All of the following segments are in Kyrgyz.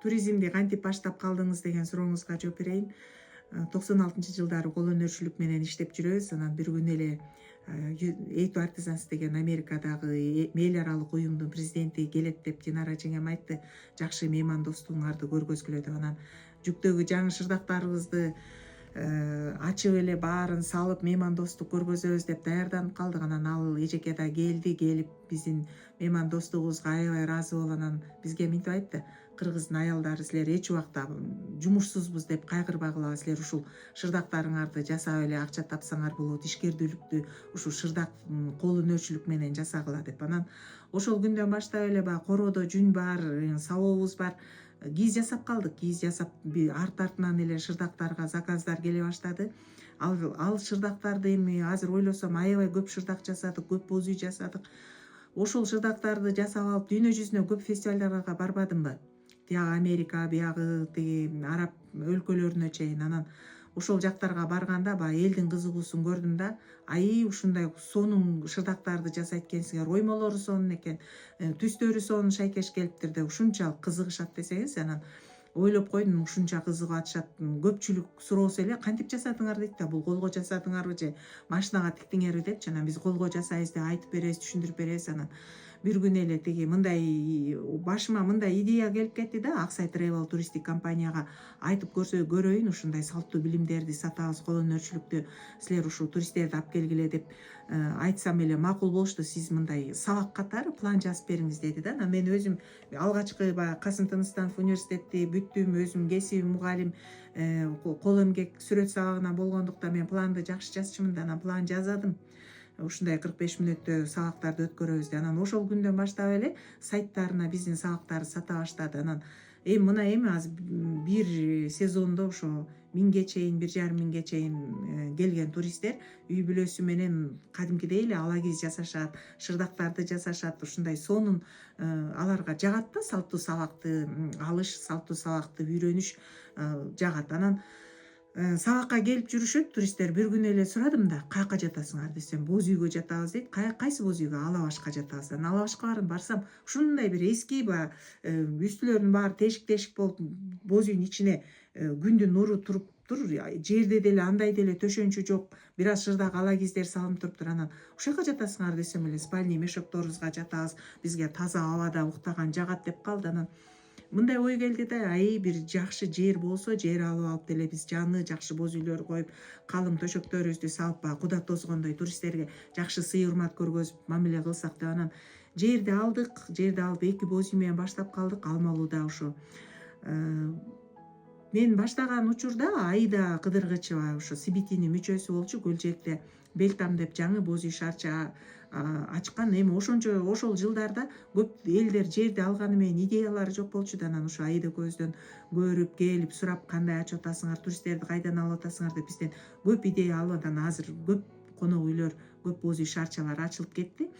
туризмди кантип баштап калдыңыз деген сурооңузга жооп берейин. 96-жылдары кол өнөрчүлүк менен иштеп жүрөбүз. Анан бир күнү эле A2 Artisans деген Америкадагы эл аралык уюмдун президенти келет деп Динара жеңем айтты. Жакшы меймандостугуңарды көргөзгүлө деп. Анан жүктөгү жаңы шырдактарыбызды ачып эле баарын салып меймандостук көргөзөбүз деп даярданып калдык. Анан ал эжеке да келип биздин меймандостугубузга аябай ыраазы болуп, анан бизге мынтип айтты: кыргыздын аялдары, силер эч убакта жумушсузбуз деп кайгырбагыла, силер ушул шырдактарыңарды жасап эле акча тапсаңар болот, ишкердүүлүктү ушул шырдак кол өнөрчүлүк менен жасагыла деп. Анан ошол күндөн баштап эле баягы короодо жүн бар, сабообуз бар. Кийиз жасап калдык. Кийиз жасап артынан эле шырдактарга заказдар келе баштады. Ал шырдактарды эми азыр ойлосом аябай көп шырдак жасадык, көп боз үй жасадык. Ошол шырдактарды жасап алып дүйнө жүзүнө көп фестивалдарга барбадымбы? Тиягы Америка, биягы тиги араб өлкөлөрүнө чейин. Анан ошол жактарга барганда баягы элдин кызыгуусун көрдүм да, ушундай сонун шырдактарды жасайт экенсиңер, оймолору сонун экен, түстөрү сонун шайкеш келиптир деп ушунчалык кызыгышат десеңиз. Анан ойлоп койдум, ушунча кызыгып атышат. Көпчүлүк суроосо эле кантип жасадыңар дейт да, бул колго жасадыңарбы же машинага тиктиңерби депчи. Анан биз колго жасайбыз деп айтып беребиз, түшүндүрүп беребиз. Анан бир күнү эле тиги башыма мындай идея келип кетти да, Аксай Travel туристтик компанияга айтып көрөйүн, ушундай салттуу билимдерди сатабыз, кол өнөрчүлүктү силер ушул туристтерди алып келгиле деп айтсам эле макул болушту. Сиз мындай сабак катары план жазып бериңиз деди да. Мен өзүм алгачкы баягы Касым Тыныстанов университетти бүттүм, өзүм кесибим мугалим, кол эмгек сүрөт сабагынан болгондуктан мен планды жакшы жазчумун да. Анан план жазадым. Ушундай 45 мүнөттө сабактарды өткөрөбүз деп. Анан ошол күндөн баштап эле сайттарына биздин сабактарды сата баштады. Анан эми азыр бир сезондо ошо 1000ге чейин, 1,5 миңге чейин келген туристтер үй бүлөсү менен кадимкидей эле ала кийиз жасашат, шырдактарды жасашат. Ушундай сонун аларга жагат да, салттуу сабакты алыш, салттуу сабакты үйрөнүш жагат. Анан сабакка келип жүрүшөт туристтер. Бир күнү эле сурадым да, каяка жатасыңар десем, боз үйгө жатабыз дейт. Кайсы боз үйгө? Алабашка жатабыз. Анан Алабашка барсам, ушундай бир эски үстүлөрүнүн баары тешик болуп, боз үйдүн ичине күндүн нуру туруптур. Жерде деле андай деле төшөнчү жок. Бир аз шырдак ала кийиздер салынып туруптур. Анан ушул жака жатасыңар десем эле, спальный мешокторубузга жатабыз. Бизге таза абада уктаган жагат деп калды. Анан мындай ой келди да, бир жакшы жер болсо, жер алып деле биз жаны жакшы боз үйлөр коюп, калың төшөктөрүбүздү салып, куда тозгондой туристтерге жакшы сый урмат көргөзүп мамиле кылсак деп. Анан жерди алдык. Жерди алып 2 боз үй менен баштап калдык. Алмалууда ошо мен баштаган учурда Аида Кыдыргычева ошо Сибитинин мүчөсү болчу. Көлжекте Белтам деп жаңы боз үй шаарча ачкан. Эми ошол жылдарда көп элдер жерди алганы менен идеялары жок болчу да. Анан ошо Аида көздөн көрүп, келип сурап, кандай ачып атасыңар, туристтерди кайдан алып атасыңар деп бизден көп идея алып, анан азыр көп конок үйлөр, көп боз үй шаарчалар ачылып кетти.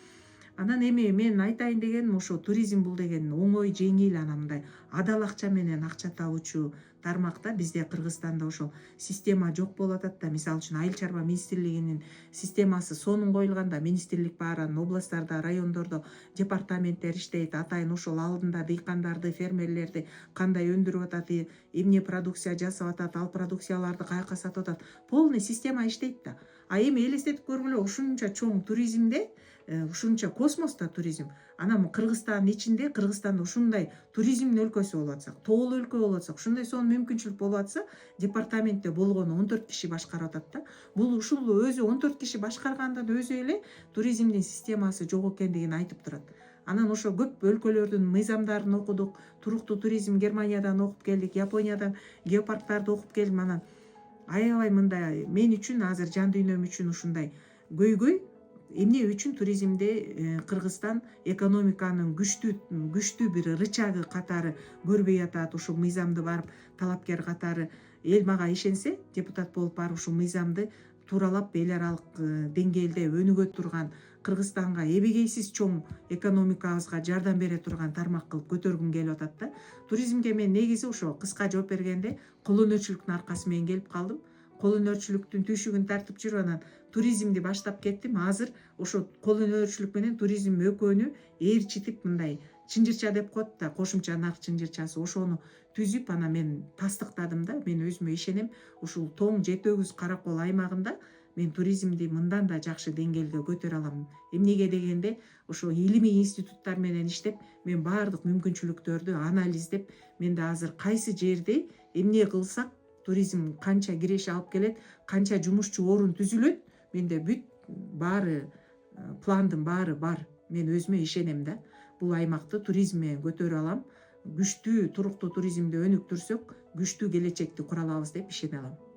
Анан эми мен айтайын дегеним, ошо туризм бул деген оңой, жеңил, анан мындай адал акча менен акча табуучу тармакта. Бизде Кыргызстанда ошол система жок болуп атат да. Мисалы үчүн Айыл чарба министрлигинин системасы сонун коюлганда, министрлик бар, анан областтарда, райондордо департаменттер иштейт. Атайын ошол алдында дыйкандарды, фермерлерди кандай өндүрүп атат, эмне продукция жасап атат, ал продукцияларды каяка сатып атат. Полный система иштейт да. Эми элестетип көргүлө, ушунча чоң туризмде, ушунча космоста туризм. Анан Кыргызстандын ичинде, Кыргызстанда ушундай туризмдин өлкөсү болуп атсак, тоолуу өлкө болуп атсак, ушундай сонун мүмкүнчүлүк болуп атса, департаментте болгону 14 киши башкарып атат да. Бул ушул өзү 14 киши башкаргандан өзү эле туризмдин системасы жок экендигин айтып турат. Анан ошо көп өлкөлөрдүн мыйзамдарын окудук. Туруктуу туризм Германиядан окуп келдик, Япониядан геопарктарды окуп келдим. Анан аябай мындай мен үчүн азыр жан дүйнөм үчүн ушундай көйгөй. Эмне үчүн туризмде Кыргызстан экономиканын күчтүү бир рычагы катары көрбөй атат? Ушул мыйзамды барып талапкер катары эл мага ишенсе, депутат болуп барып ушул мыйзамды тууралап эл аралык деңгээлде өнүгө турган, Кыргызстанга эбегейсиз чоң экономикабызга жардам бере турган тармак кылып көтөргүм келип атат да. Туризмге мен негизи ошо кыска жооп бергенде кол өнөрчүлүктүн аркасы менен келип калдым. Кол өнөрчүлүктүн түйшүгүн тартып жүрүп анан туризмди баштап кеттим. Азыр ошо кол өнөрчүлүк менен туризм экөөнү ээрчитип мындай чынжырча деп коет да, кошумча нак чынжырчасы, ошону түзүп анан мен тастыктадым да. Мен өзүмө ишенем, ушул тоң жети өгүз каракол аймагында мен туризмди мындан да жакшы деңгээлге көтөрө алам. Эмнеге дегенде, ошо илимий институттар менен иштеп, мен баардык мүмкүнчүлүктөрдү анализдеп, менде азыр кайсы жерде эмне кылсак туризм канча киреше алып келет, канча жумушчу орун түзүлөт, менде бүт баары, пландын баары бар. Мен өзүмө ишенем да. Бул аймакты туризм менен көтөрө алам. Күчтүү туруктуу туризмди өнүктүрсөк, күчтүү келечекти кура алабыз деп ишене алам.